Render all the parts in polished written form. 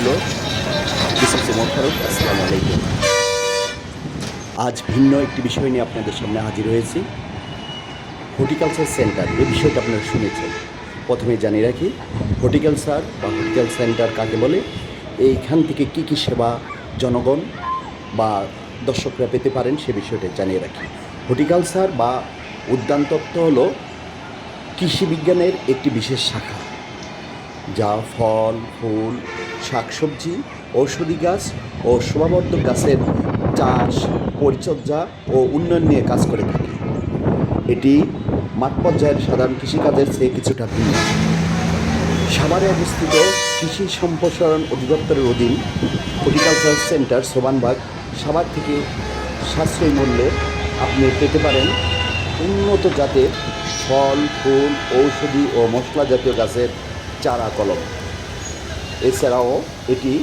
রইল। ওমর ফারুক, আসসালামু আলাইকুম। আজ ভিন্ন একটি বিষয় নিয়ে আপনাদের সামনে হাজির হয়েছি। হর্টিকালচার সেন্টার, এই বিষয়টা আপনারা শুনেছেন। প্রথমে জানিয়ে রাখি, হর্টিকালচার বা হর্টিকালচার সেন্টার কাকে বলে, এইখান থেকে কী কী সেবা জনগণ বা দর্শকরা পেতে পারেন সে বিষয়টা জানিয়ে রাখি। হর্টিকালচার বা উদ্যানতত্ত্ব হলো কৃষি বিজ্ঞানের একটি বিশেষ শাখা, যা ফল, ফুল, শাকসবজি, ঔষধি গাছ ও শোভাবর্ধক গাছের চাষ, পরিচর্যা ও উন্নয়ন নিয়ে কাজ করে থাকে। এটি মাঠ পর্যায়ের সাধারণ কৃষিকাজের চেয়ে কিছুটা ভিন্ন। সাভারে অবস্থিত কৃষি সম্প্রসারণ অধিদপ্তরের অধীন হর্টিকালচার সেন্টার সোবানবাগ সাভার থেকে সাশ্রয়ী মূল্যে আপনি পেতে পারেন উন্নত জাতের ফল, ফুল, ঔষধি ও মশলা জাতীয় গাছের চারা কলম। এছাড়াও এটি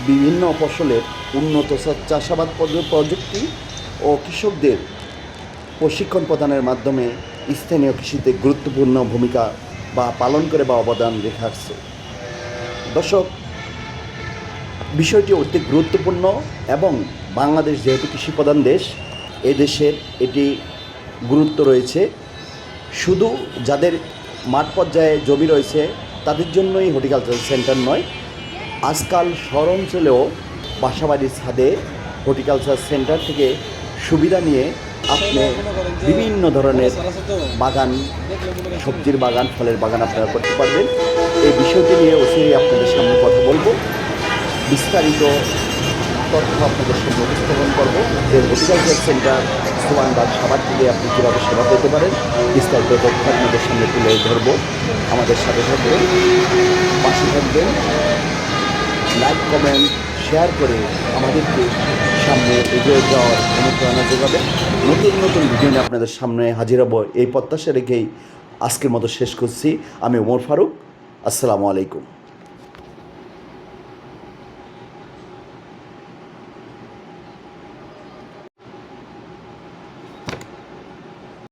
বিভিন্ন ফসলের উন্নত চাষাবাদ প্রযুক্তি ও কৃষকদের প্রশিক্ষণ প্রদানের মাধ্যমে স্থানীয় কৃষিতে গুরুত্বপূর্ণ ভূমিকা পালন করে বা অবদান রেখে আসছে। দর্শক, বিষয়টি অতি গুরুত্বপূর্ণ এবং বাংলাদেশ যেহেতু কৃষিপ্রধান দেশ, এদেশের এটি গুরুত্ব রয়েছে। শুধু যাদের মাঠ পর্যায়ে জমি রয়েছে তাদের জন্যই হর্টিকালচার সেন্টার নয়, আজকাল শহর অঞ্চলেও বাসাবাড়ির ছাদে হর্টিকালচার সেন্টার থেকে সুবিধা নিয়ে আপনি বিভিন্ন ধরনের বাগান, সবজির বাগান, ফলের বাগান আপনারা করতে পারবেন। এই বিষয়টি নিয়ে অবশ্যই আপনাদের সামনে কথা বলবো, বিস্তারিত তথ্য আপনাদের সামনে উপস্থাপন করবো যে হর্টিকালচার সেন্টার সোবানবাগ সাভার থেকে আপনি কীভাবে সেবা পেতে পারেন, বিস্তারিত তথ্য আপনাদের সামনে তুলে ধরবো। আমাদের সাথে থাকবেন, পাশে থাকবেন, লাইক, কমেন্ট, শেয়ার করে আমাদেরকে সামনে এগিয়ে যাওয়ার অনুপ্রেরণা যোগাবেন। নতুন নতুন ভিডিও নিয়ে আপনাদের সামনে হাজির হব এই প্রত্যাশা রেখেই আজকের মতো শেষ করছি। আমি ওমর ফারুক, আসসালামু আলাইকুম।